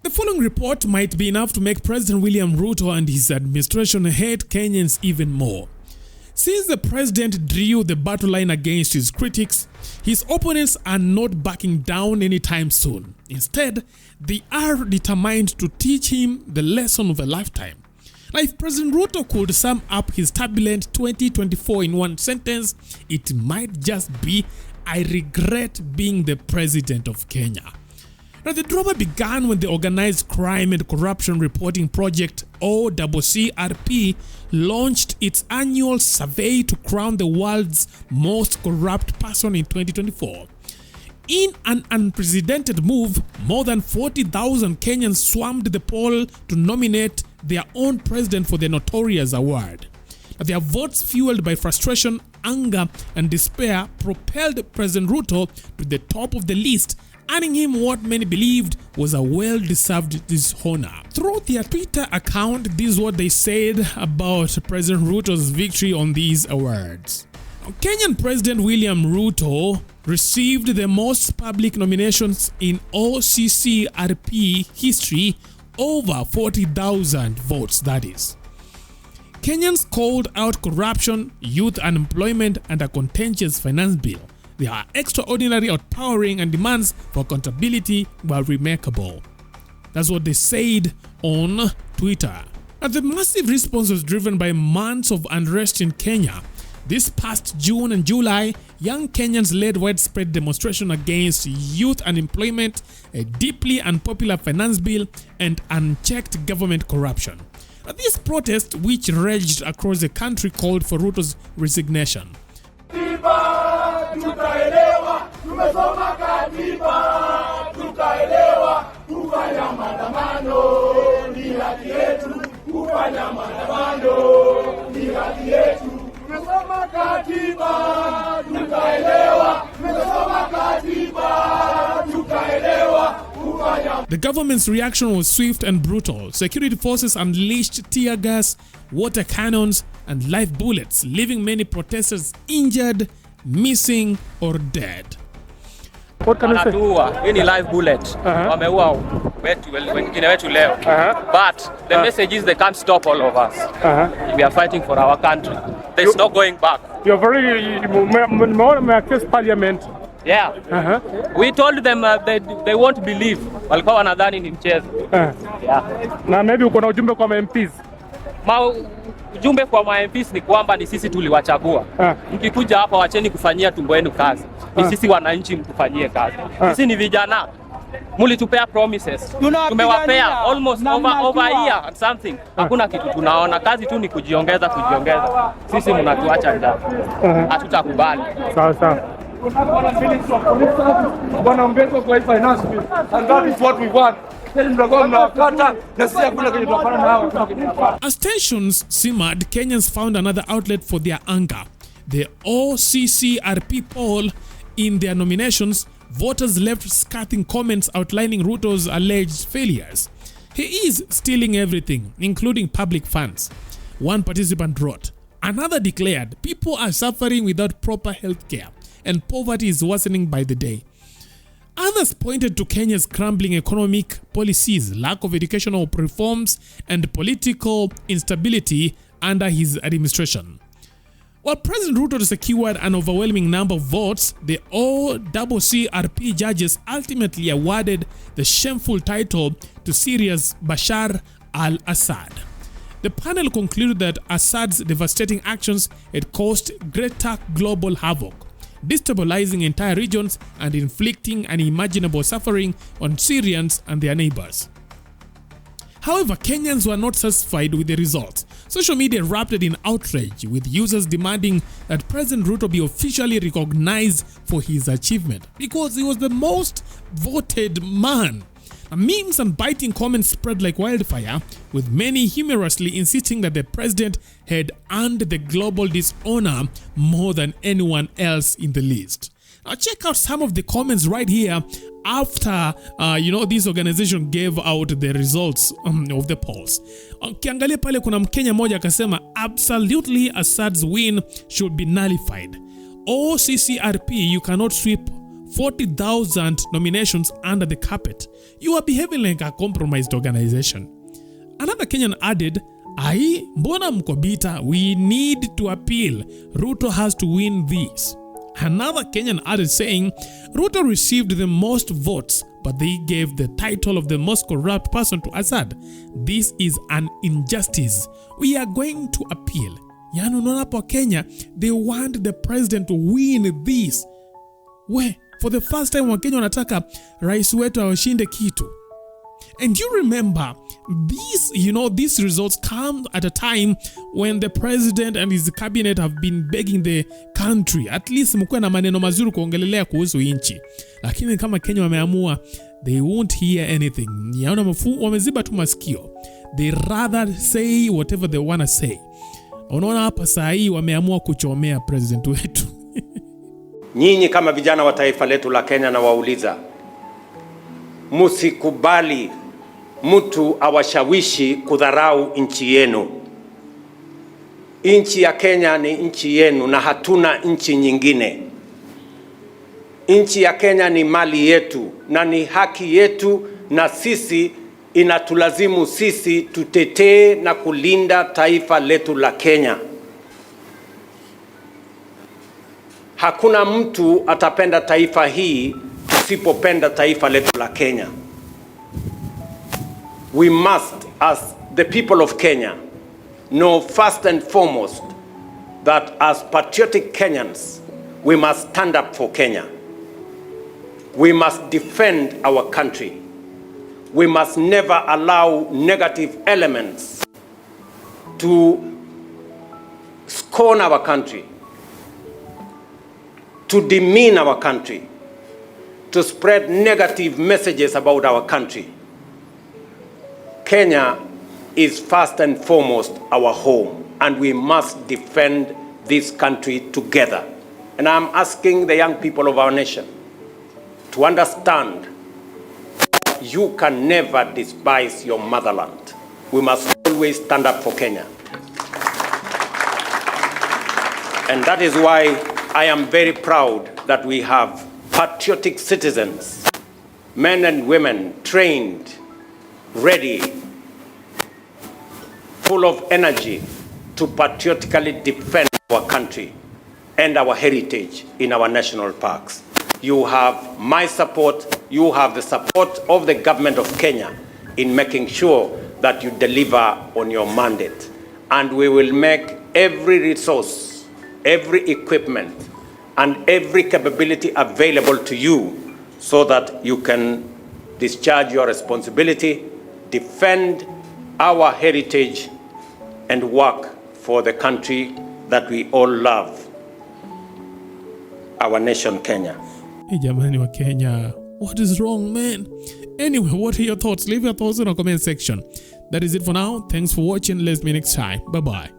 The following report might be enough to make President William Ruto and his administration hate Kenyans even more. Since the president drew the battle line against his critics, his opponents are not backing down anytime soon. Instead, they are determined to teach him the lesson of a lifetime. Now, if President Ruto could sum up his turbulent 2024 in one sentence, it might just be, "I regret being the president of Kenya." Now, the drama began when the Organized Crime and Corruption Reporting Project, OCCRP, launched its annual survey to crown the world's most corrupt person in 2024. In an unprecedented move, more than 40,000 Kenyans swarmed the poll to nominate their own president for the notorious award. Their votes, fueled by frustration, anger, and despair, propelled President Ruto to the top of the list, earning him what many believed was a well-deserved dishonor. Through their Twitter account, this is what they said about President Ruto's victory on these awards. Kenyan President William Ruto received the most public nominations in OCCRP history, over 40,000 votes, that is. Kenyans called out corruption, youth unemployment, and a contentious finance bill. Their extraordinary outpouring and demands for accountability were remarkable. That's what they said on Twitter. And the massive response was driven by months of unrest in Kenya. This past June and July, young Kenyans led widespread demonstration against youth unemployment, a deeply unpopular finance bill, and unchecked government corruption. This protest, which raged across the country, called for Ruto's resignation. Tukaelewa, tumesoma katiba, tukaelewa, kufanya maandamano ni haki yetu, kufanya maandamano ni haki yetu. Tumesoma katiba, tukaelewa, tumesoma katiba, tukaelewa, kufanya. The government's reaction was swift and brutal. Security forces unleashed tear gas, water cannons, and live bullets, leaving many protesters injured, missing, or dead. What can you say? Hii ni live bullet. Wameua wengine wetu leo. But the message is they can't stop all of us. We are fighting for our country. There's no going back. You're very accuse parliament. Yeah. We told them they won't believe. Walikuwa wanadhani ni mchezo. Yeah. Na maybe uko na ujumbe kwa MPs. Ujumbe kwa MPs ni kwamba ni sisi tuliwachagua. Mkikuja hapa wacheni kufanyia tumbo yenu kazi. Ni sisi wananchi mtufanyie kazi. Sisi ni vijana. Mulitupea promises. Tumewapea almost over a year and something. Hakuna kitu tunaona. Kazi tu ni kujiongeza. Sisi mnatuacha ndani. Hatutakubali. Sawa. And that is what we want. As tensions simmered, Kenyans found another outlet for their anger. The OCCRP poll in their nominations, voters left scathing comments outlining Ruto's alleged failures. He is stealing everything, including public funds. One participant wrote. Another declared, people are suffering without proper health care, and poverty is worsening by the day. Others pointed to Kenya's crumbling economic policies, lack of educational reforms, and political instability under his administration. While President Ruto secured an overwhelming number of votes, the OCCRP judges ultimately awarded the shameful title to Syria's Bashar al-Assad. The panel concluded that Assad's devastating actions had caused greater global havoc, destabilizing entire regions and inflicting unimaginable suffering on Syrians and their neighbors. However, Kenyans were not satisfied with the results. Social media erupted in outrage, with users demanding that President Ruto be officially recognized for his achievement because he was the most voted man. Memes and biting comments spread like wildfire, with many humorously insisting that the president had earned the global dishonor more than anyone else in the list. Now check out some of the comments right here after this organization gave out the results of the polls. Ukiangalia pale kuna Mkenya moja akasema absolutely Assad's win should be nullified. OCCRP, you cannot sweep 40,000 nominations under the carpet. You are behaving like a compromised organization. Another Kenyan added, "Ai, mbona mko bita? We need to appeal. Ruto has to win this." Another Kenyan added saying, "Ruto received the most votes, but they gave the title of the most corrupt person to Assad. This is an injustice. We are going to appeal." Yani unaona hapo Kenya, they want the president to win this. For the first time Wakenya wanataka rais wetu awashinde kitu. And you remember, these results come at a time when the president and his cabinet have been begging the country, at least mkuwe na maneno mazuri kuongelelea kuhusu inchi. Lakini kama Kenya wameamua, they won't hear anything. Yaona wameziba tu masikio. They rather say whatever they wanna say. Unaona hapa saa hii wameamua kuchomea president wetu. Nyinyi kama vijana wa taifa letu la Kenya, na wauliza, musikubali mtu awashawishi kudharau nchi yenu. Nchi ya Kenya ni nchi yenu na hatuna nchi nyingine. Nchi ya Kenya ni mali yetu na ni haki yetu, na sisi inatulazimu sisi tutetee na kulinda taifa letu la Kenya. Hakuna mtu atapenda taifa hii tusipopenda taifa letu la Kenya. We must, as the people of Kenya, know first and foremost that as patriotic Kenyans, we must stand up for Kenya. We must defend our country. We must never allow negative elements to scorn our country, to demean our country, to spread negative messages about our country. Kenya is first and foremost our home, and we must defend this country together. And I'm asking the young people of our nation to understand, you can never despise your motherland. We must always stand up for Kenya. And that is why I am very proud that we have patriotic citizens, men and women trained, ready, full of energy to patriotically defend our country and our heritage in our national parks. You have my support, you have the support of the government of Kenya in making sure that you deliver on your mandate. And we will make every resource, every equipment, and every capability available to you so that you can discharge your responsibility, defend our heritage, and work for the country that we all love, our nation, Kenya. Hey, jamani wa Kenya, what is wrong, man? Anyway, what are your thoughts? Leave your thoughts in the comment section. That is it for now. Thanks for watching. Let's meet next time. Bye-bye.